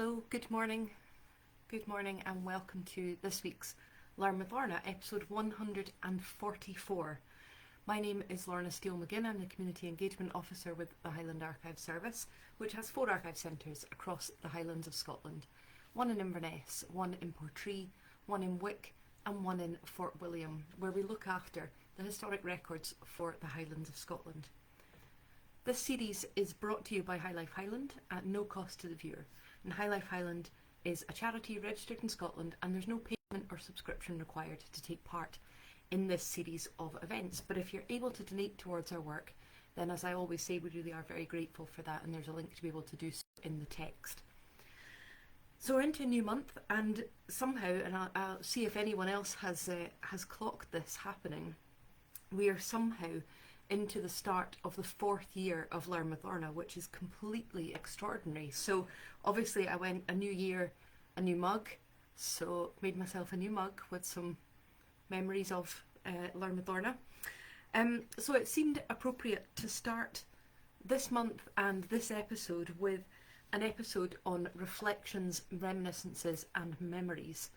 Hello, good morning, and welcome to this week's Learn with Lorna, episode 144. My name is Lorna Steele-McGinn. I'm the Community Engagement Officer with the Highland Archive Service, which has 4 archive centres across the Highlands of Scotland. One in Inverness, one in Portree, one in Wick, and one in Fort William, where we look after the historic records for the Highlands of Scotland. This series is brought to you by High Life Highland at no cost to the viewer. And High Life Highland is a charity registered in Scotland, and there's no payment or subscription required to take part in this series of events. But if you're able to donate towards our work, then as I always say, we really are very grateful for that, and there's a link to be able to do so in the text. So we're into a new month, and somehow, and I'll see if anyone else has clocked this happening, we are somehow into the start of the 4th year of Learn with Lorna, which is completely extraordinary. So obviously I went a new year, a new mug, so made myself a new mug with some memories of Learn with Lorna. So it seemed appropriate to start this month and this episode with an episode on reflections, reminiscences and memories,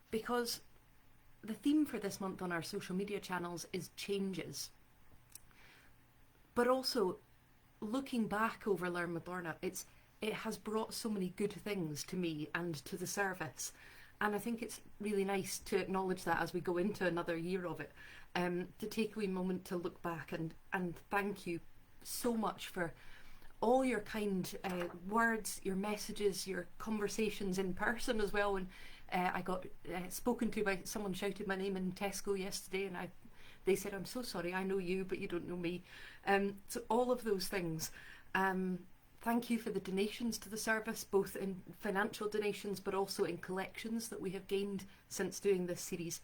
because the theme for this month on our social media channels is changes. But also, looking back over Learn with Lorna, it has brought so many good things to me and to the service. And I think it's really nice to acknowledge that as we go into another year of it, to take a wee moment to look back and thank you so much for all your kind words, your messages, your conversations in person as well. And I got spoken to by someone shouted my name in Tesco yesterday, and they said, "I'm so sorry, I know you, but you don't know me." So all of those things. Thank you for the donations to the service, both in financial donations, but also in collections that we have gained since doing this series,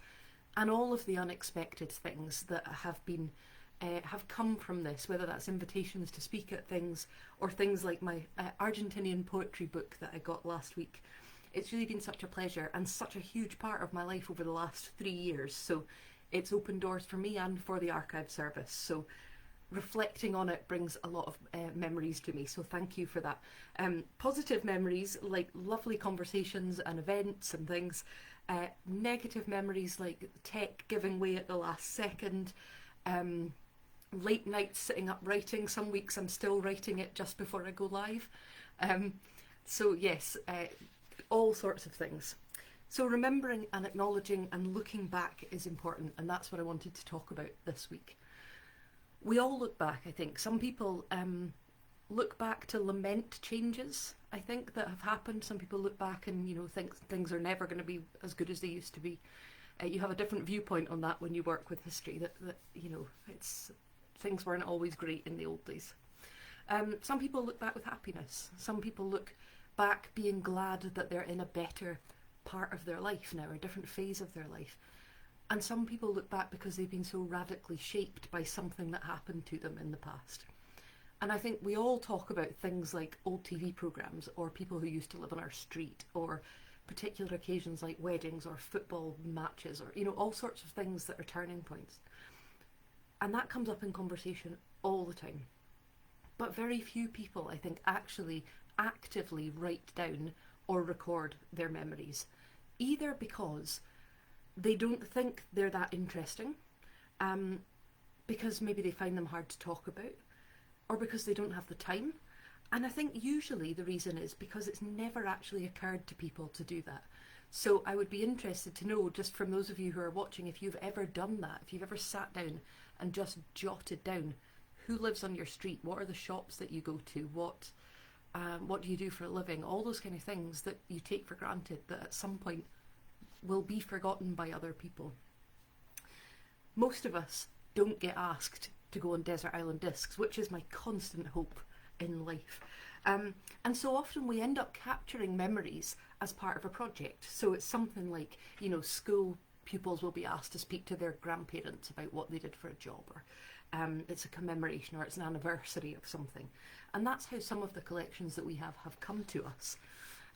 and all of the unexpected things that have come from this, whether that's invitations to speak at things, or things like my Argentinian poetry book that I got last week. It's really been such a pleasure and such a huge part of my life over the last 3 years. So it's opened doors for me and for the archive service. So reflecting on it brings a lot of memories to me. So thank you for that. Positive memories like lovely conversations and events and things. Negative memories like tech giving way at the last second. Late nights sitting up writing. Some weeks I'm still writing it just before I go live. So yes, all sorts of things. So remembering and acknowledging and looking back is important, and that's what I wanted to talk about this week. We all look back, I think. Some people look back to lament changes, I think, that have happened. Some people look back and, think things are never going to be as good as they used to be. You have a different viewpoint on that when you work with history, that things weren't always great in the old days. Some people look back with happiness. Some people look back being glad that they're in a better part of their life now, a different phase of their life. And some people look back because they've been so radically shaped by something that happened to them in the past. And I think we all talk about things like old TV programmes, or people who used to live on our street, or particular occasions like weddings or football matches, or all sorts of things that are turning points. And that comes up in conversation all the time. But very few people, I think, actually actively write down or record their memories, either because they don't think they're that interesting, because maybe they find them hard to talk about, or because they don't have the time. And I think usually the reason is because it's never actually occurred to people to do that. So I would be interested to know, just from those of you who are watching, if you've ever done that, if you've ever sat down and just jotted down who lives on your street, what are the shops that you go to, what do you do for a living, all those kind of things that you take for granted that at some point will be forgotten by other people. Most of us don't get asked to go on desert island discs, which is my constant hope in life. And so often we end up capturing memories as part of a project. So it's something like, school pupils will be asked to speak to their grandparents about what they did for a job, or it's a commemoration, or it's an anniversary of something. And that's how some of the collections that we have come to us.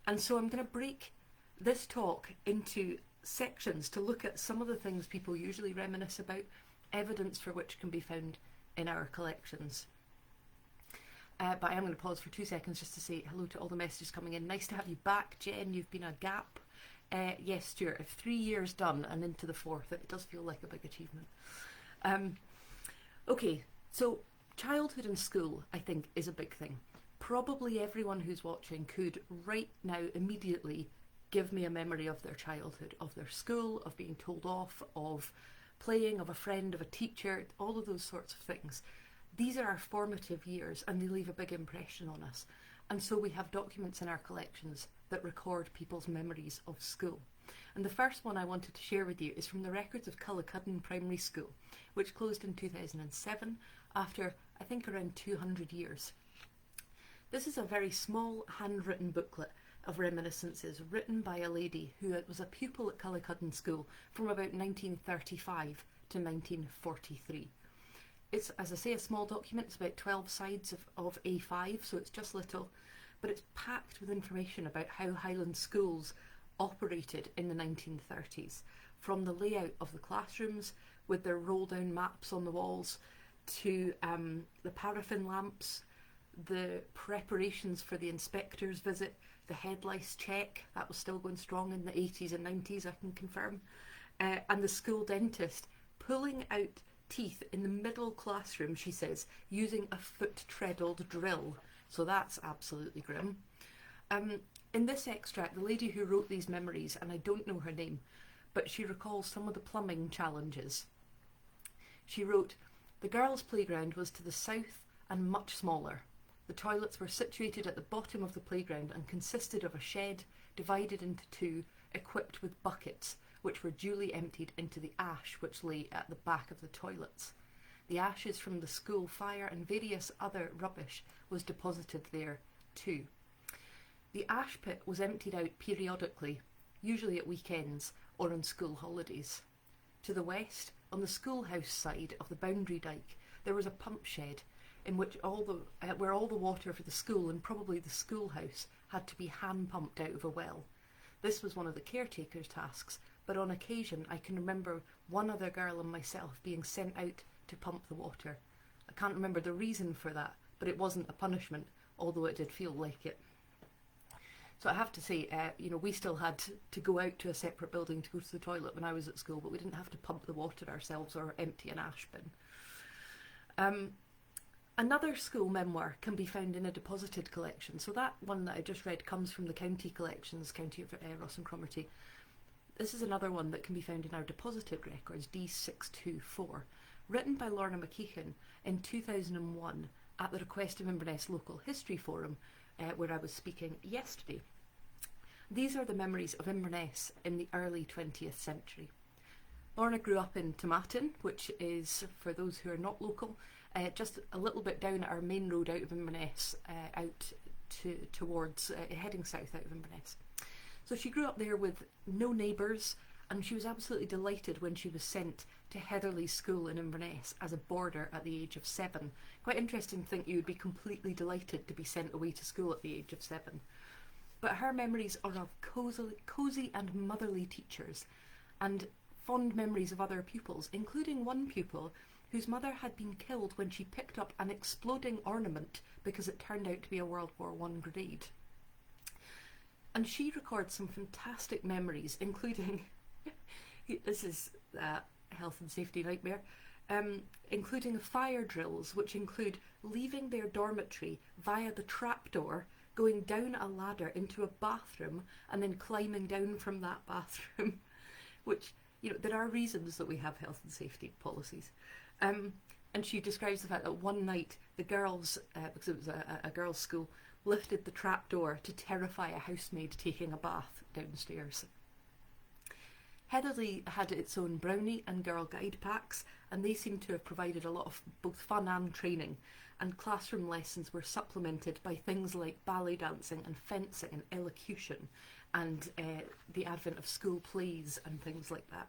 And so I'm going to break this talk into sections to look at some of the things people usually reminisce about, evidence for which can be found in our collections. but I am going to pause for 2 seconds just to say hello to all the messages coming in. Nice to have you back, Jen. You've been a gap. Yes, Stuart, if 3 years done and into the fourth, it does feel like a big achievement. Okay, so childhood and school, I think, is a big thing. Probably everyone who's watching could right now immediately give me a memory of their childhood, of their school, of being told off, of playing, of a friend, of a teacher, all of those sorts of things. These are our formative years and they leave a big impression on us. And so we have documents in our collections that record people's memories of school. And the first one I wanted to share with you is from the records of Cullochudden Primary School, which closed in 2007 after, I think, around 200 years. This is a very small handwritten booklet of reminiscences written by a lady who was a pupil at Cullochudden School from about 1935 to 1943. It's, as I say, a small document. It's about 12 sides of A5, so it's just little, but it's packed with information about how Highland schools operated in the 1930s, from the layout of the classrooms with their roll-down maps on the walls to the paraffin lamps, the preparations for the inspector's visit, the head lice check, that was still going strong in the 80s and 90s, I can confirm, and the school dentist pulling out teeth in the middle classroom, she says, using a foot-treadled drill. So that's absolutely grim. In this extract, the lady who wrote these memories, and I don't know her name, but she recalls some of the plumbing challenges. She wrote, "The girls' playground was to the south and much smaller. The toilets were situated at the bottom of the playground and consisted of a shed divided into two, equipped with buckets, which were duly emptied into the ash which lay at the back of the toilets. The ashes from the school fire and various other rubbish was deposited there too. The ash pit was emptied out periodically, usually at weekends or on school holidays. To the west, on the schoolhouse side of the boundary dyke, there was a pump shed in which where all the water for the school and probably the schoolhouse had to be hand pumped out of a well. This was one of the caretaker's tasks, but on occasion I can remember one other girl and myself being sent out to pump the water. I can't remember the reason for that, but it wasn't a punishment, although it did feel like it." So I have to say, we still had to go out to a separate building to go to the toilet when I was at school, but we didn't have to pump the water ourselves or empty an ash bin. Another school memoir can be found in a deposited collection. So that one that I just read comes from the county collections, County of Ross and Cromarty. This is another one that can be found in our deposited records, D624, written by Lorna in 2001 at the request of Inverness Local History Forum, where I was speaking yesterday. These are the memories of Inverness in the early 20th century. Lorna grew up in Tomatin, which is, for those who are not local, just a little bit down our main road out of Inverness, towards heading south out of Inverness. So she grew up there with no neighbours, and she was absolutely delighted when she was sent to Heatherley School in Inverness as a boarder at the age of 7. Quite interesting to think you would be completely delighted to be sent away to school at the age of 7. But her memories are of cosy and motherly teachers, and fond memories of other pupils, including one pupil whose mother had been killed when she picked up an exploding ornament because it turned out to be a World War I grenade. And she records some fantastic memories, including, this is a health and safety nightmare, including fire drills, which include leaving their dormitory via the trapdoor, going down a ladder into a bathroom, and then climbing down from that bathroom, which, there are reasons that we have health and safety policies. And she describes the fact that one night the girls, because it was a girls' school, lifted the trapdoor to terrify a housemaid taking a bath downstairs. Heatherley had its own brownie and girl guide packs, and they seem to have provided a lot of both fun and training, and classroom lessons were supplemented by things like ballet dancing and fencing and elocution, and the advent of school plays and things like that.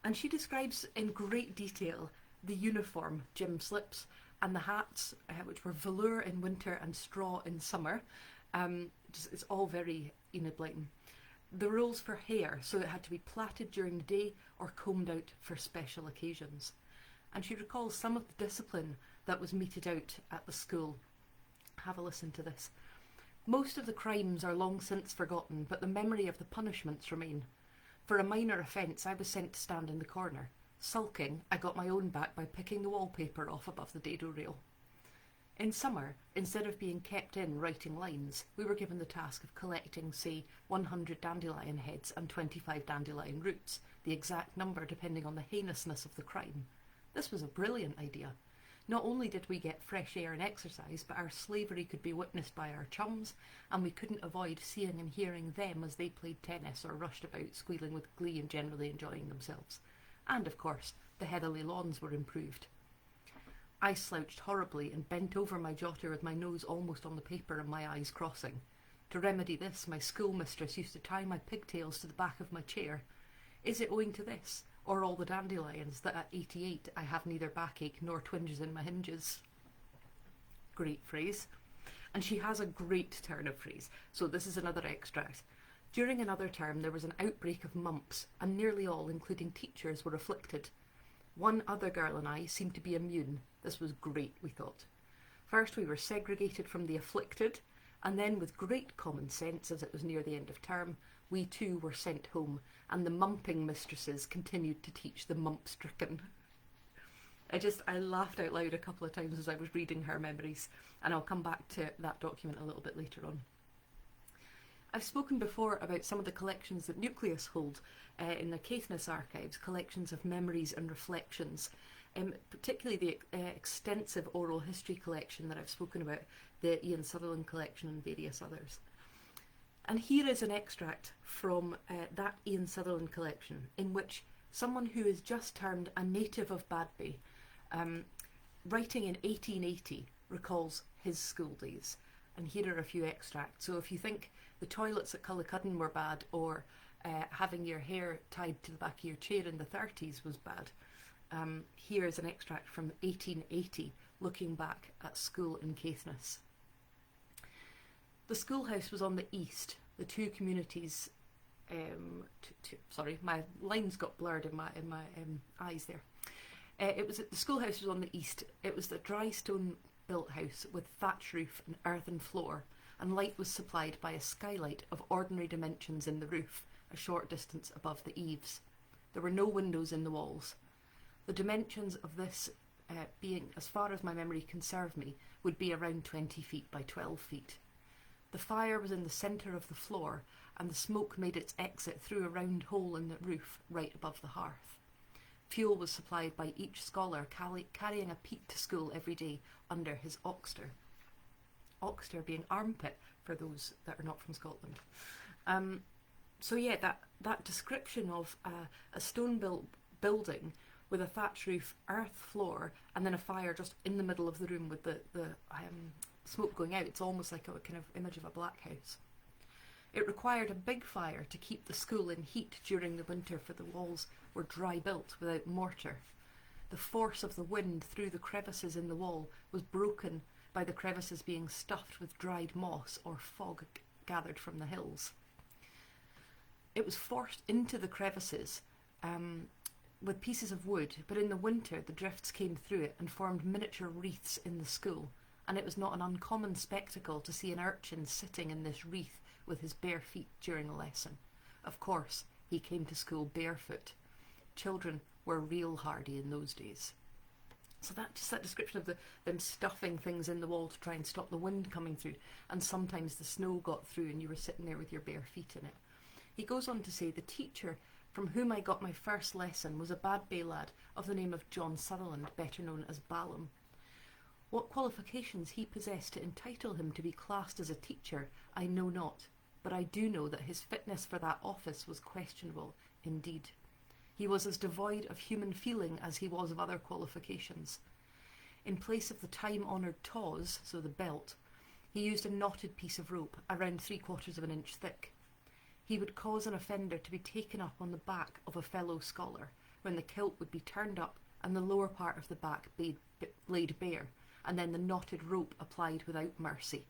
And she describes in great detail the uniform, gym slips, and the hats, which were velour in winter and straw in summer. It's all very Enid Blyton. The rules for hair, so it had to be plaited during the day or combed out for special occasions. And she recalls some of the discipline that was meted out at the school. Have a listen to this. Most of the crimes are long since forgotten, but the memory of the punishments remain. For a minor offence, I was sent to stand in the corner. Sulking, I got my own back by picking the wallpaper off above the dado rail. In summer, instead of being kept in writing lines, we were given the task of collecting, say, 100 dandelion heads and 25 dandelion roots, the exact number depending on the heinousness of the crime. This was a brilliant idea. Not only did we get fresh air and exercise, but our slavery could be witnessed by our chums, and we couldn't avoid seeing and hearing them as they played tennis or rushed about squealing with glee and generally enjoying themselves. And, of course, the heatherly lawns were improved. I slouched horribly and bent over my jotter with my nose almost on the paper and my eyes crossing. To remedy this, my schoolmistress used to tie my pigtails to the back of my chair. Is it owing to this, or all the dandelions, that at 88 I have neither backache nor twinges in my hinges? Great phrase. And she has a great turn of phrase, so this is another extract. During another term there was an outbreak of mumps, and nearly all, including teachers, were afflicted. One other girl and I seemed to be immune. This was great, we thought. First we were segregated from the afflicted, and then with great common sense, as it was near the end of term, we too were sent home, and the mumping mistresses continued to teach the mump-stricken. I laughed out loud a couple of times as I was reading her memories, and I'll come back to that document a little bit later on. I've spoken before about some of the collections that Nucleus hold in the Caithness archives, collections of memories and reflections, particularly the extensive oral history collection that I've spoken about, the Ian Sutherland collection and various others. And here is an extract from that Ian Sutherland collection, in which someone who is just turned a native of Badby, writing in 1880, recalls his school days. And here are a few extracts. So if you think the toilets at Cullochudden were bad, or having your hair tied to the back of your chair in the 30s was bad, here is an extract from 1880, looking back at school in Caithness. The schoolhouse was on the east. The two communities, sorry, my lines got blurred in my eyes there. The schoolhouse was on the east. It was the dry stone built house with thatch roof and earthen floor, and light was supplied by a skylight of ordinary dimensions in the roof, a short distance above the eaves. There were no windows in the walls. The dimensions of this being, as far as my memory can serve me, would be around 20 feet by 12 feet. The fire was in the centre of the floor, and the smoke made its exit through a round hole in the roof right above the hearth. Fuel was supplied by each scholar carrying a peat to school every day under his oxter. Oxter being armpit, for those that are not from Scotland. So yeah, that description of a stone-built building with a thatch roof, earth floor, and then a fire just in the middle of the room with the smoke going out. It's almost like a kind of image of a black house. It required a big fire to keep the school in heat during the winter, for the walls were dry built without mortar. The force of the wind through the crevices in the wall was broken by the crevices being stuffed with dried moss or fog gathered from the hills. It was forced into the crevices with pieces of wood, but in the winter the drifts came through it and formed miniature wreaths in the school, and it was not an uncommon spectacle to see an urchin sitting in this wreath with his bare feet during a lesson. Of course, he came to school barefoot. Children were real hardy in those days. So that description of them stuffing things in the wall to try and stop the wind coming through, and sometimes the snow got through and you were sitting there with your bare feet in it. He goes on to say, the teacher from whom I got my first lesson was a bad bay lad of the name of John Sutherland, better known as Ballum. What qualifications he possessed to entitle him to be classed as a teacher, I know not, but I do know that his fitness for that office was questionable indeed. He was as devoid of human feeling as he was of other qualifications. In place of the time-honoured tawse, so the belt, he used a knotted piece of rope, around 3/4 of an inch thick. He would cause an offender to be taken up on the back of a fellow scholar, when the kilt would be turned up and the lower part of the back laid bare, and then the knotted rope applied without mercy.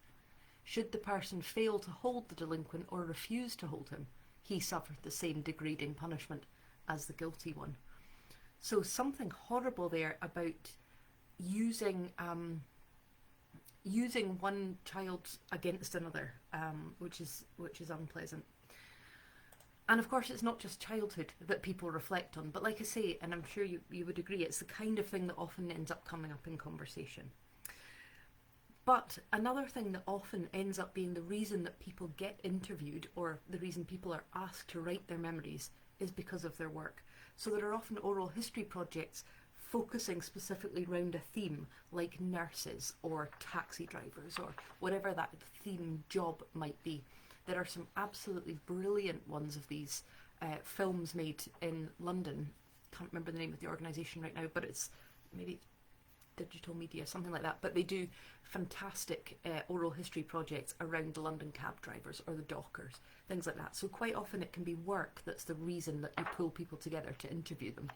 Should the person fail to hold the delinquent or refuse to hold him, he suffered the same degrading punishment as the guilty one. So something horrible there about using using one child against another, which is unpleasant. And of course, it's not just childhood that people reflect on, but like I say, and I'm sure you would agree, it's the kind of thing that often ends up coming up in conversation. But another thing that often ends up being the reason that people get interviewed, or the reason people are asked to write their memories, is because of their work. So there are often oral history projects focusing specifically around a theme, like nurses or taxi drivers or whatever that theme job might be. There are some absolutely brilliant ones of these films made in London. Can't remember the name of the organisation right now, but it's maybe Digital Media, something like that. But they do fantastic oral history projects around the London cab drivers or the dockers, things like that. So quite often it can be work that's the reason that you pull people together to interview them.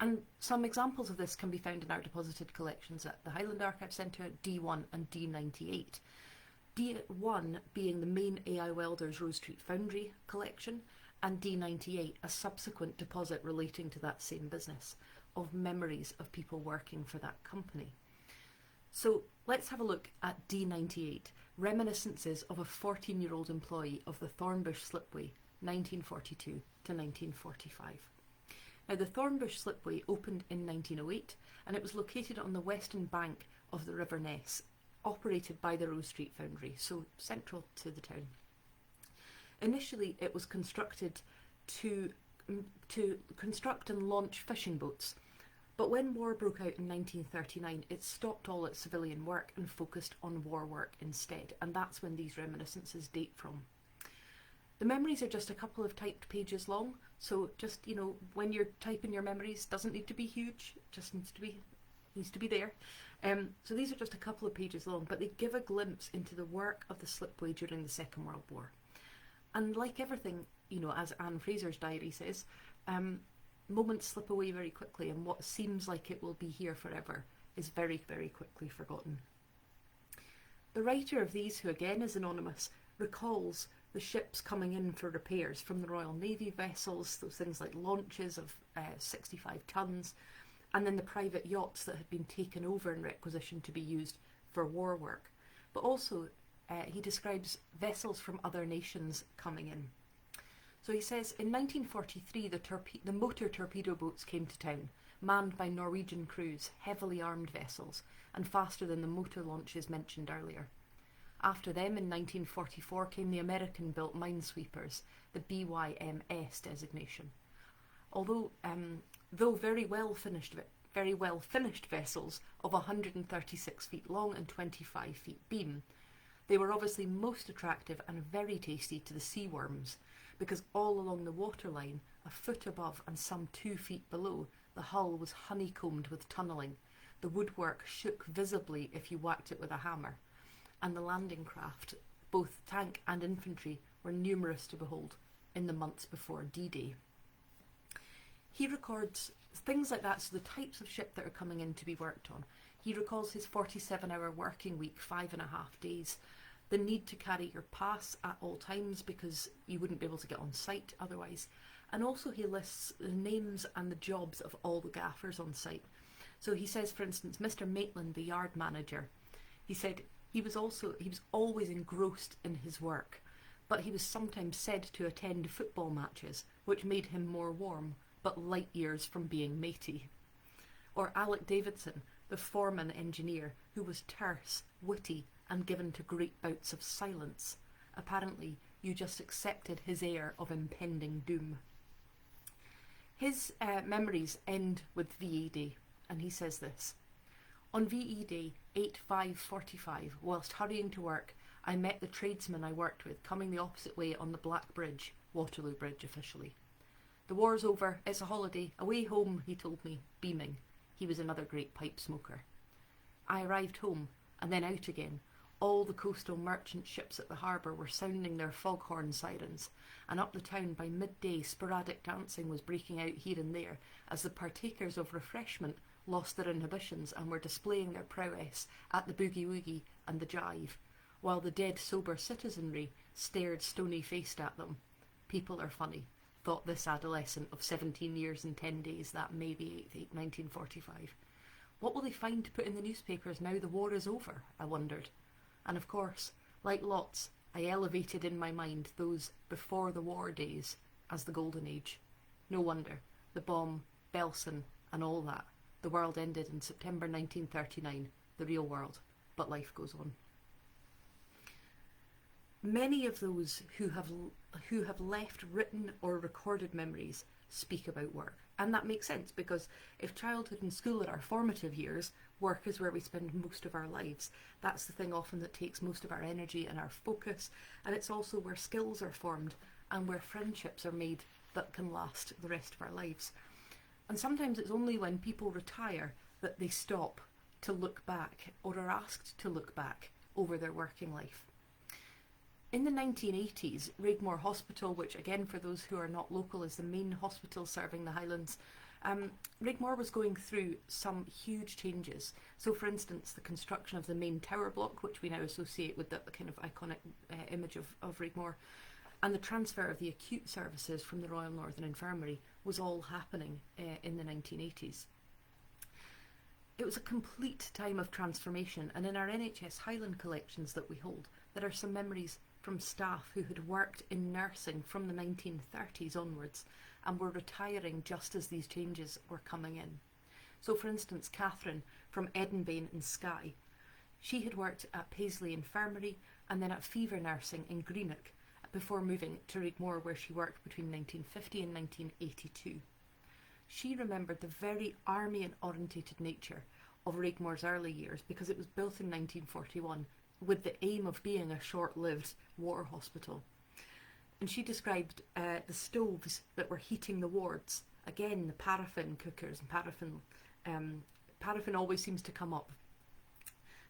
And some examples of this can be found in our deposited collections at the Highland Archive Centre, D1 and D98. D1 being the main AI Welders Rose Street Foundry collection, and D98 a subsequent deposit relating to that same business, of memories of people working for that company. So let's have a look at D98, Reminiscences of a 14-year-old employee of the Thornbush Slipway, 1942 to 1945. Now, the Thornbush Slipway opened in 1908 and it was located on the western bank of the River Ness, operated by the Rose Street Foundry, so central to the town. Initially, it was constructed to construct and launch fishing boats, but when war broke out in 1939, it stopped all its civilian work and focused on war work instead, and that's when these reminiscences date from. The memories are just a couple of typed pages long, so just, when you're typing your memories, doesn't need to be huge, just needs to be there. So these are just a couple of pages long, but they give a glimpse into the work of the slipway during the Second World War. And like everything, as Anne Fraser's diary says, moments slip away very quickly, and what seems like it will be here forever is very, very quickly forgotten. The writer of these, who again is anonymous, recalls the ships coming in for repairs from the Royal Navy vessels, those things like launches of 65 tons, and then the private yachts that had been taken over in requisition to be used for war work. But also, he describes vessels from other nations coming in. So he says, in 1943, the motor torpedo boats came to town, manned by Norwegian crews, heavily armed vessels, and faster than the motor launches mentioned earlier. After them, in 1944, came the American-built minesweepers, the BYMS designation. Although very well finished vessels of 136 feet long and 25 feet beam, they were obviously most attractive and very tasty to the sea worms, because all along the waterline, a foot above and some 2 feet below, the hull was honeycombed with tunnelling. The woodwork shook visibly if you whacked it with a hammer, and the landing craft, both tank and infantry, were numerous to behold in the months before D-Day. He records things like that, so the types of ship that are coming in to be worked on. He recalls his 47-hour working week, 5.5 days, the need to carry your pass at all times because you wouldn't be able to get on site otherwise. And also he lists the names and the jobs of all the gaffers on site. So he says, for instance, Mr. Maitland, the yard manager, he said he was always engrossed in his work, but he was sometimes said to attend football matches, which made him more warm, but light years from being matey. Or Alec Davidson, the foreman engineer, who was terse, witty, and given to great bouts of silence. Apparently, you just accepted his air of impending doom. His memories end with VE Day, and he says this. On VE Day, 8/5/45, whilst hurrying to work, I met the tradesman I worked with coming the opposite way on the Black Bridge, Waterloo Bridge officially. The war's over, it's a holiday, away home, he told me, beaming. He was another great pipe smoker. I arrived home, and then out again. All the coastal merchant ships at the harbour were sounding their foghorn sirens, and up the town by midday sporadic dancing was breaking out here and there as the partakers of refreshment lost their inhibitions and were displaying their prowess at the boogie-woogie and the jive, while the dead sober citizenry stared stony-faced at them. People are funny, thought this adolescent of 17 years and 10 days that May the 8th, 1945. What will they find to put in the newspapers now the war is over, I wondered. And of course, like lots, I elevated in my mind those before the war days as the golden age. No wonder, the bomb, Belsen and all that. The world ended in September 1939, the real world, but life goes on. Many of those who have left written or recorded memories speak about work. And that makes sense, because if childhood and school are our formative years, work is where we spend most of our lives. That's the thing often that takes most of our energy and our focus, and it's also where skills are formed and where friendships are made that can last the rest of our lives. And sometimes it's only when people retire that they stop to look back, or are asked to look back over their working life. In the 1980s, Regmore Hospital, which again for those who are not local is the main hospital serving the Highlands, Regmore was going through some huge changes. So for instance, the construction of the main tower block, which we now associate with the kind of iconic image of Regmore, and the transfer of the acute services from the Royal Northern Infirmary was all happening in the 1980s. It was a complete time of transformation, and in our NHS Highland collections that we hold, there are some memories from staff who had worked in nursing from the 1930s onwards and were retiring just as these changes were coming in. So for instance, Catherine from Edenbane in Skye, she had worked at Paisley Infirmary and then at Fever Nursing in Greenock before moving to Regmore, where she worked between 1950 and 1982. She remembered the very army and orientated nature of Regmore's early years because it was built in 1941 with the aim of being a short-lived war hospital. And she described the stoves that were heating the wards. Again, the paraffin cookers and paraffin always seems to come up.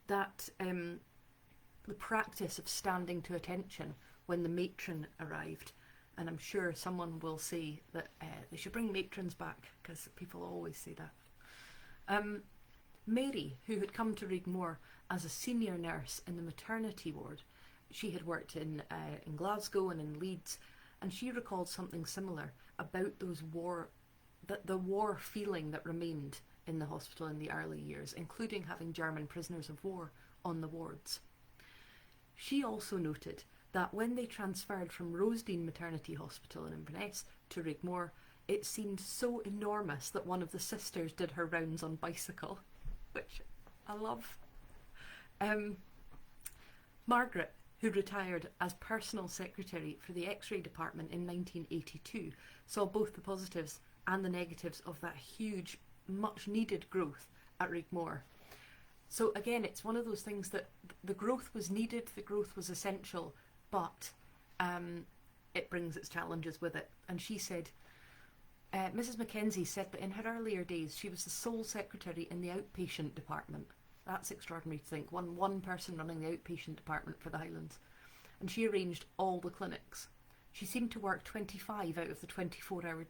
That the practice of standing to attention when the matron arrived. And I'm sure someone will say that they should bring matrons back, because people always say that. Mary, who had come to Regmore as a senior nurse in the maternity ward, she had worked in Glasgow and in Leeds, and she recalled something similar about the war feeling that remained in the hospital in the early years, including having German prisoners of war on the wards. She also noted that when they transferred from Rosedene Maternity Hospital in Inverness to Regmore, it seemed so enormous that one of the sisters did her rounds on bicycle, which I love. Margaret, who retired as personal secretary for the X-ray department in 1982, saw both the positives and the negatives of that huge, much needed growth at Regmore. So again, it's one of those things that the growth was needed, the growth was essential, but it brings its challenges with it. And she said, Mrs. Mackenzie said that in her earlier days she was the sole secretary in the outpatient department. That's extraordinary to think, one person running the outpatient department for the Highlands. And she arranged all the clinics. She seemed to work 25 out of the 24-hour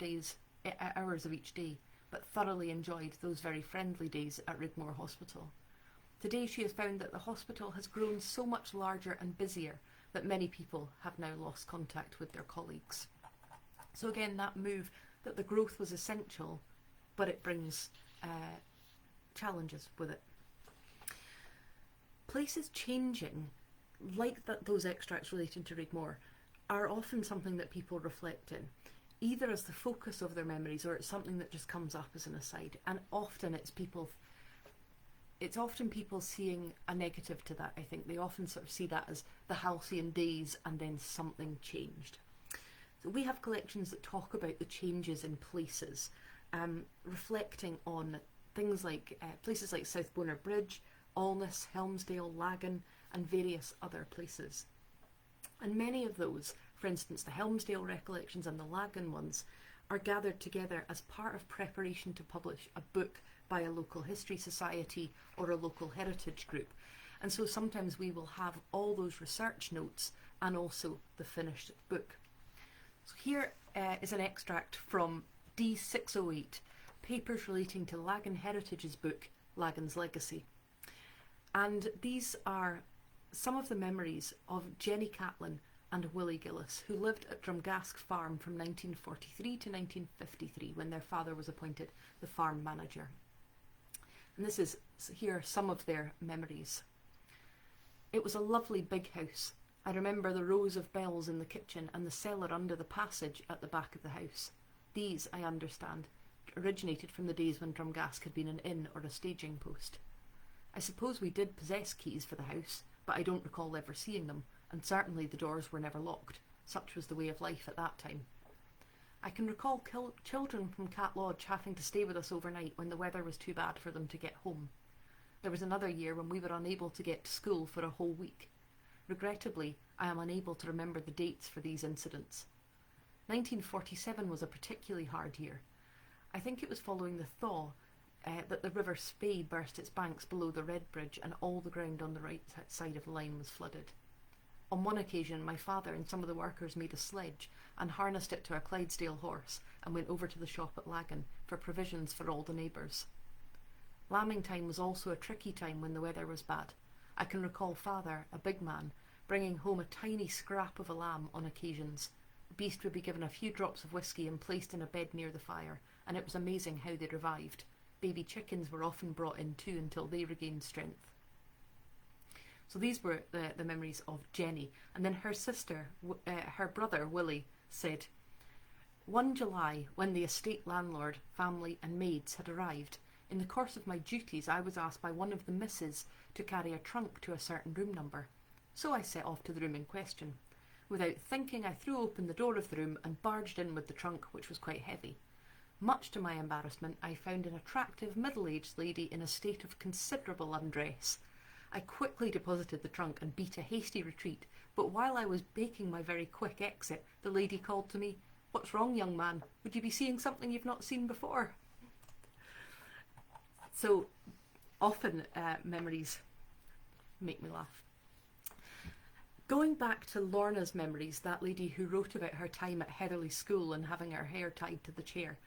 hours of each day, but thoroughly enjoyed those very friendly days at Regmore Hospital. Today she has found that the hospital has grown so much larger and busier that many people have now lost contact with their colleagues. So again, that move, that the growth was essential, but it brings challenges with it. Places changing, like those extracts relating to Regmore, are often something that people reflect in, either as the focus of their memories or it's something that just comes up as an aside. And often it's often people seeing a negative to that, I think. They often sort of see that as the halcyon days and then something changed. So we have collections that talk about the changes in places, reflecting on things like places like South Bonar Bridge, Alness, Helmsdale, Lagan and various other places. And many of those, for instance the Helmsdale Recollections and the Lagan ones, are gathered together as part of preparation to publish a book by a local history society or a local heritage group. And so sometimes we will have all those research notes and also the finished book. So here is an extract from D608, Papers Relating to Lagan Heritage's book, Lagan's Legacy. And these are some of the memories of Jenny Catlin and Willie Gillis, who lived at Drumgask Farm from 1943 to 1953, when their father was appointed the farm manager. And here are some of their memories. It was a lovely big house. I remember the rows of bells in the kitchen and the cellar under the passage at the back of the house. These, I understand, originated from the days when Drumgask had been an inn or a staging post. I suppose we did possess keys for the house, but I don't recall ever seeing them, and certainly the doors were never locked. Such was the way of life at that time. I can recall children from Cat Lodge having to stay with us overnight when the weather was too bad for them to get home. There was another year when we were unable to get to school for a whole week. Regrettably, I am unable to remember the dates for these incidents. 1947 was a particularly hard year. I think it was following the thaw that the River Spey burst its banks below the Red Bridge and all the ground on the right side of the line was flooded. On one occasion, my father and some of the workers made a sledge and harnessed it to a Clydesdale horse and went over to the shop at Lagan for provisions for all the neighbours. Lambing time was also a tricky time when the weather was bad. I can recall father, a big man, bringing home a tiny scrap of a lamb on occasions. The beast would be given a few drops of whisky and placed in a bed near the fire, and it was amazing how they revived. Baby chickens were often brought in too until they regained strength. So these were the memories of Jenny. And then her sister, her brother Willie, said, "One July, when the estate landlord, family and maids had arrived, in the course of my duties I was asked by one of the misses to carry a trunk to a certain room number. So I set off to the room in question. Without thinking, I threw open the door of the room and barged in with the trunk, which was quite heavy. Much to my embarrassment, I found an attractive middle-aged lady in a state of considerable undress. I quickly deposited the trunk and beat a hasty retreat, but while I was making my very quick exit, the lady called to me, 'What's wrong, young man? Would you be seeing something you've not seen before?'" So often memories make me laugh. Going back to Lorna's memories, that lady who wrote about her time at Heatherley School and having her hair tied to the chair,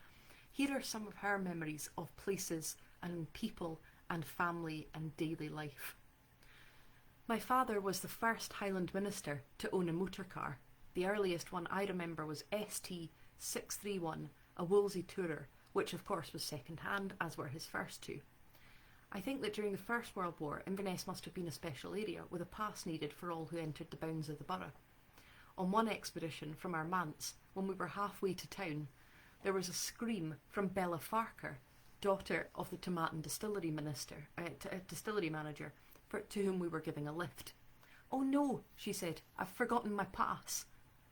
here are some of her memories of places and people and family and daily life. My father was the first Highland minister to own a motor car. The earliest one I remember was ST631, a Wolsey Tourer, which of course was second-hand, as were his first two. I think that during the First World War, Inverness must have been a special area, with a pass needed for all who entered the bounds of the borough. On one expedition from our manse, when we were halfway to town, there was a scream from Bella Farker, daughter of the Tomatin distillery manager, to whom we were giving a lift. "Oh no," she said, "I've forgotten my pass."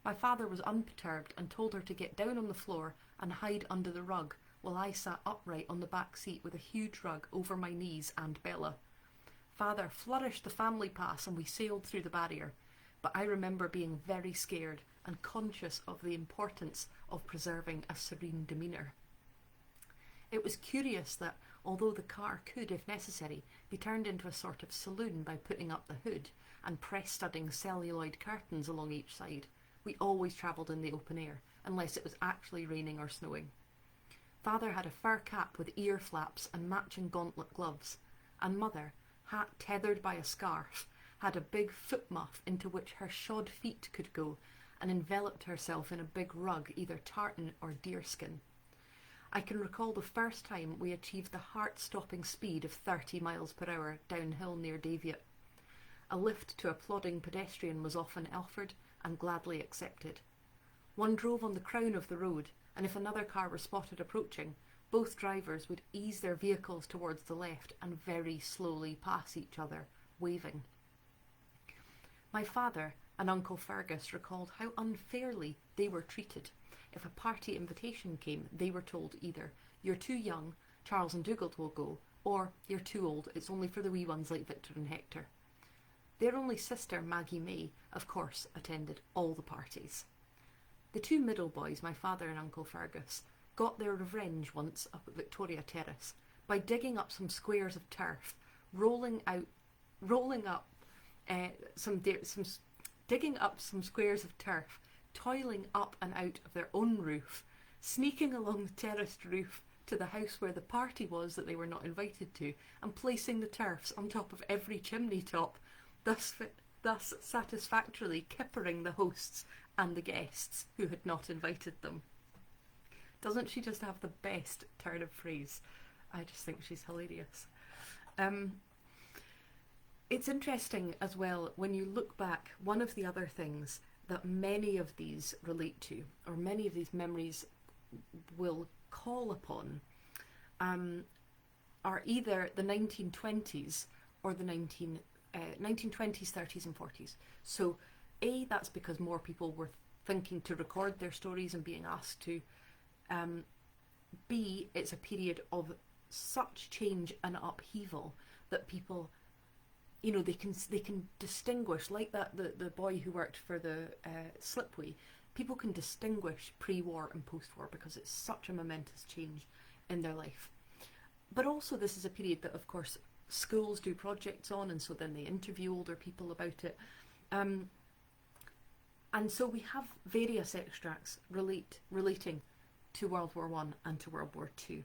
My father was unperturbed and told her to get down on the floor and hide under the rug, while I sat upright on the back seat with a huge rug over my knees and Bella. Father flourished the family pass and we sailed through the barrier, but I remember being very scared and conscious of the importance of preserving a serene demeanour. It was curious that, although the car could, if necessary, be turned into a sort of saloon by putting up the hood and press-studding celluloid curtains along each side, we always travelled in the open air, unless it was actually raining or snowing. Father had a fur cap with ear flaps and matching gauntlet gloves, and Mother, hat tethered by a scarf, had a big foot muff into which her shod feet could go, and enveloped herself in a big rug, either tartan or deerskin. I can recall the first time we achieved the heart-stopping speed of 30 miles per hour downhill near Daviot. A lift to a plodding pedestrian was often offered and gladly accepted. One drove on the crown of the road, and if another car were spotted approaching, both drivers would ease their vehicles towards the left and very slowly pass each other, waving. My father and Uncle Fergus recalled how unfairly they were treated. If a party invitation came, they were told either, "You're too young, Charles and Dugald will go," or "You're too old, it's only for the wee ones like Victor and Hector." Their only sister, Maggie May, of course, attended all the parties. The two middle boys, my father and Uncle Fergus, got their revenge once up at Victoria Terrace by digging up some squares of turf, digging up some squares of turf, toiling up and out of their own roof, sneaking along the terraced roof to the house where the party was that they were not invited to, and placing the turfs on top of every chimney top, thus satisfactorily kippering the hosts and the guests who had not invited them. Doesn't she just have the best turn of phrase? I just think she's hilarious. It's interesting as well when you look back. One of the other things that many of these relate to, or many of these memories will call upon, are either the 1920s or the 1920s, 30s and 40s. So A, that's because more people were thinking to record their stories and being asked to. B, it's a period of such change and upheaval that people, you know, they can distinguish, like that the boy who worked for the slipway. People can distinguish pre-war and post-war because it's such a momentous change in their life. But also this is a period that, of course, schools do projects on, and so then they interview older people about it. And so we have various extracts relating to World War I and to World War II.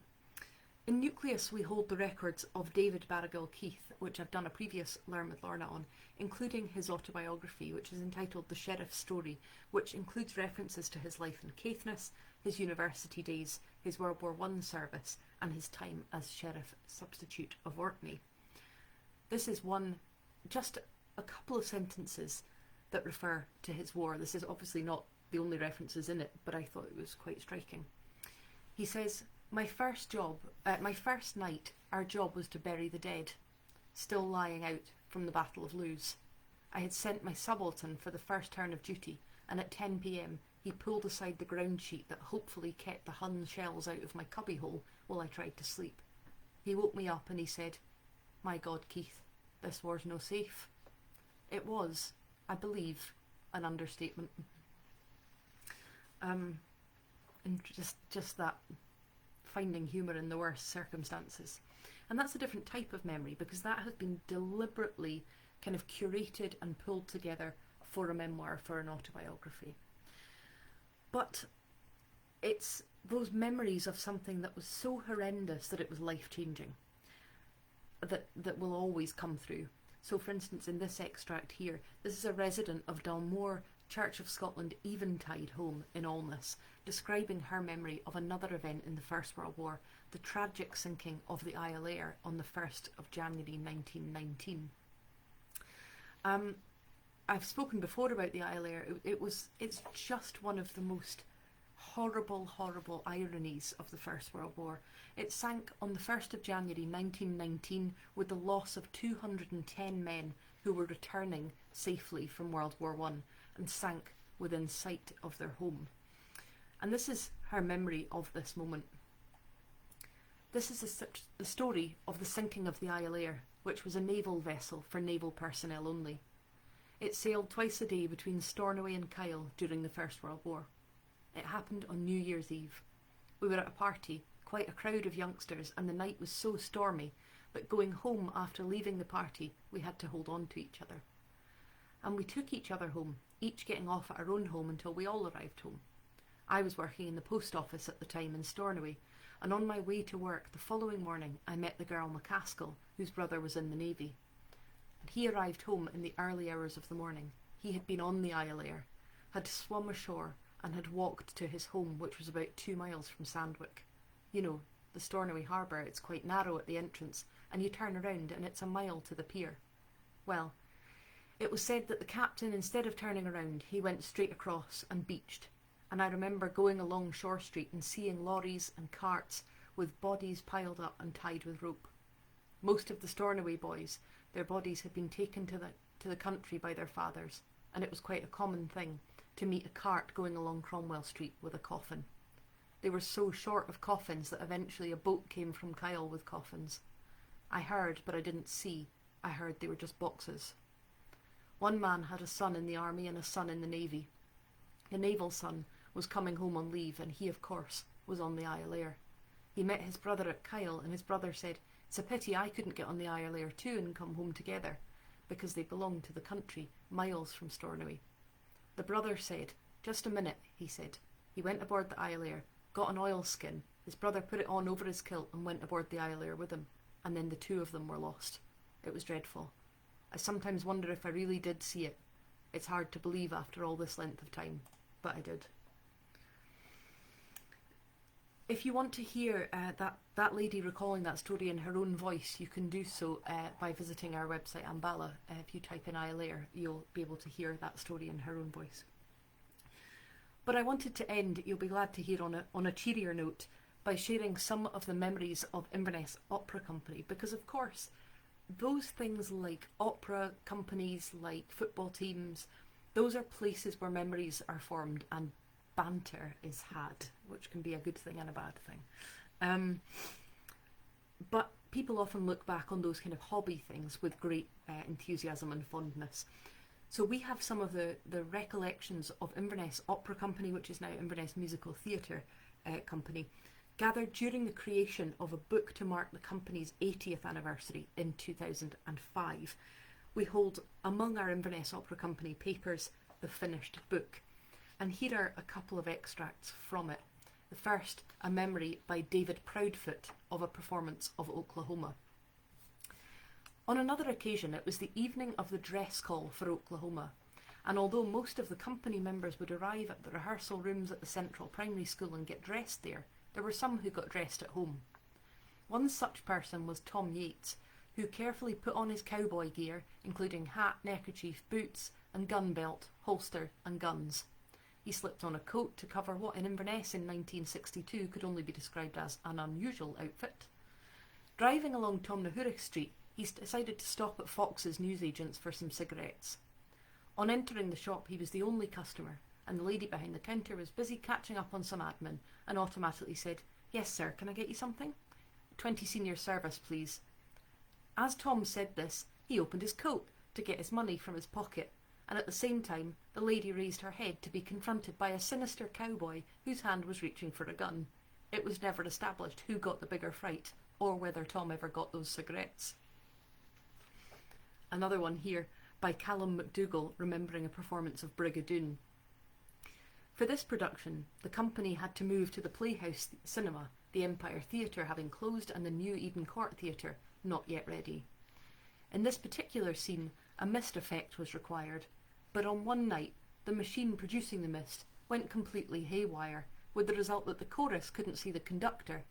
In Nucleus, we hold the records of David Barrigill Keith, which I've done a previous Learn with Lorna on, including his autobiography, which is entitled The Sheriff's Story, which includes references to his life in Caithness, his university days, his World War I service, and his time as Sheriff Substitute of Orkney. This is just a couple of sentences that refer to his war. This is obviously not the only references in it, but I thought it was quite striking. He says, my first night, our job was to bury the dead, still lying out from the Battle of Lewes. I had sent my subaltern for the first turn of duty, and at 10 p.m. he pulled aside the ground sheet that hopefully kept the Hun shells out of my cubbyhole while I tried to sleep. He woke me up and he said, my God, Keith, this war's no safe. It was, I believe, an understatement. And just that finding humour in the worst circumstances. And that's a different type of memory, because that has been deliberately kind of curated and pulled together for a memoir, for an autobiography. But it's those memories of something that was so horrendous that it was life-changing that will always come through. So for instance, in this extract here, this is a resident of Dalmore Church of Scotland Eventide home in Alness, describing her memory of another event in the First World War, the tragic sinking of the Isle Ayr on the 1st of January 1919. I've spoken before about the Isle Ayr. It's just one of the most horrible ironies of the First World War. It sank on the 1st of January 1919 with the loss of 210 men who were returning safely from World War I, and sank within sight of their home. And this is her memory of this moment. This is the story of the sinking of the Isle Ayr, which was a naval vessel for naval personnel only. It sailed twice a day between Stornoway and Kyle during the First World War. It happened on New Year's Eve. We were at a party, quite a crowd of youngsters, and the night was so stormy that going home after leaving the party, we had to hold on to each other. And we took each other home, each getting off at our own home until we all arrived home. I was working in the post office at the time in Stornoway, and on my way to work the following morning I met the girl McCaskill, whose brother was in the Navy. And he arrived home in the early hours of the morning. He had been on the Isle Ayr, had swum ashore, and had walked to his home, which was about 2 miles from Sandwich. You know, the Stornoway harbour, it's quite narrow at the entrance, and you turn around and it's a mile to the pier. Well, it was said that the captain, instead of turning around, he went straight across and beached. And I remember going along Shore Street and seeing lorries and carts with bodies piled up and tied with rope. Most of the Stornoway boys, their bodies had been taken to the country by their fathers, and it was quite a common thing to meet a cart going along Cromwell Street with a coffin. They were so short of coffins that eventually a boat came from Kyle with coffins. I heard, but I didn't see. I heard they were just boxes. One man had a son in the army and a son in the navy. The naval son was coming home on leave, and he, of course, was on the Isle Ayr. He met his brother at Kyle, and his brother said, "It's a pity I couldn't get on the Isle Ayr too and come home together," because they belonged to the country, miles from Stornoway. The brother said, "Just a minute," he said. He went aboard the Isle Ayr, got an oilskin. His brother put it on over his kilt and went aboard the Isle Ayr with him, and then the two of them were lost. It was dreadful. I sometimes wonder if I really did see it. It's hard to believe after all this length of time, but I did. If you want to hear that lady recalling that story in her own voice, you can do so by visiting our website, Ambala. If you type in Ayalair, you'll be able to hear that story in her own voice. But I wanted to end, you'll be glad to hear, on a cheerier note by sharing some of the memories of Inverness Opera Company, because of course those things like opera companies, like football teams, those are places where memories are formed and banter is had, which can be a good thing and a bad thing. But people often look back on those kind of hobby things with great enthusiasm and fondness. So we have some of the recollections of Inverness Opera Company, which is now Inverness Musical Theatre Company, gathered during the creation of a book to mark the company's 80th anniversary in 2005. We hold among our Inverness Opera Company papers the finished book. And here are a couple of extracts from it. The first, a memory by David Proudfoot of a performance of Oklahoma. On another occasion, it was the evening of the dress call for Oklahoma, and although most of the company members would arrive at the rehearsal rooms at the Central Primary School and get dressed there were some who got dressed at home. One such person was Tom Yates, who carefully put on his cowboy gear, including hat, neckerchief, boots, and gun belt, holster, and guns. He slipped on a coat to cover what in Inverness in 1962 could only be described as an unusual outfit. Driving along Tomnahurich Street, he decided to stop at Fox's newsagents for some cigarettes. On entering the shop, he was the only customer, and the lady behind the counter was busy catching up on some admin and automatically said, "Yes, sir, can I get you something?" 20 senior service, please. As Tom said this, he opened his coat to get his money from his pocket, and at the same time, the lady raised her head to be confronted by a sinister cowboy whose hand was reaching for a gun. It was never established who got the bigger fright, or whether Tom ever got those cigarettes. Another one here by Callum McDougall, remembering a performance of Brigadoon. For this production, the company had to move to the Playhouse Cinema, the Empire Theatre having closed and the new Eden Court Theatre not yet ready. In this particular scene, a mist effect was required, but on one night, the machine producing the mist went completely haywire, with the result that the chorus couldn't see the conductor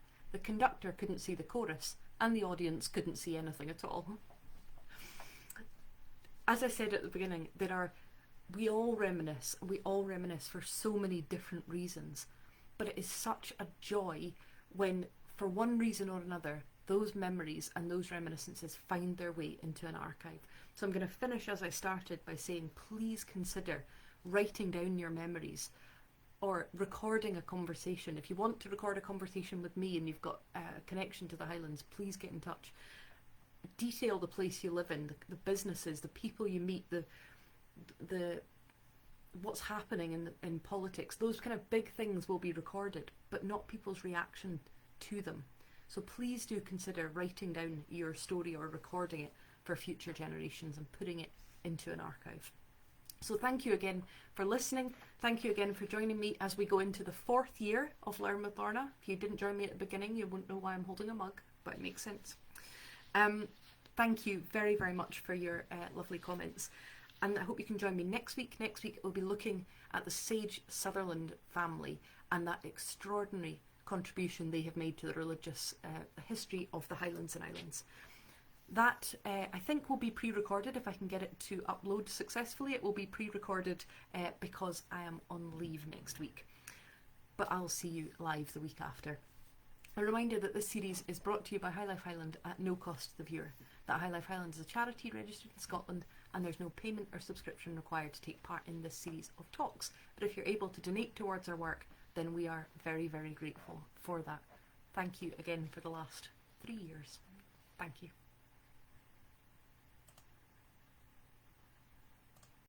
couldn't see the chorus, and the audience couldn't see anything at all. As I said at the beginning, we all reminisce for so many different reasons, but it is such a joy when, for one reason or another, those memories and those reminiscences find their way into an archive. So I'm going to finish as I started by saying, please consider writing down your memories or recording a conversation. If you want to record a conversation with me and you've got a connection to the Highlands, please get in touch. Detail the place you live in, the businesses, the people you meet, the what's happening in politics. Those kind of big things will be recorded, but not people's reaction to them. So please do consider writing down your story or recording it for future generations and putting it into an archive. So thank you again for listening. Thank you again for joining me as we go into the 4th year of Learn with Lorna. If you didn't join me at the beginning, you wouldn't know why I'm holding a mug, but it makes sense. Thank you very, very much for your lovely comments. And I hope you can join me next week. Next week we'll be looking at the Sage Sutherland family and that extraordinary contribution they have made to the religious history of the Highlands and Islands. That I think will be pre-recorded if I can get it to upload successfully. It will be pre-recorded because I am on leave next week. But I'll see you live the week after. A reminder that this series is brought to you by High Life Highland at no cost to the viewer. That High Life Highland is a charity registered in Scotland and there's no payment or subscription required to take part in this series of talks. But if you're able to donate towards our work, then we are very, very grateful for that. Thank you again for the last 3 years. Thank you.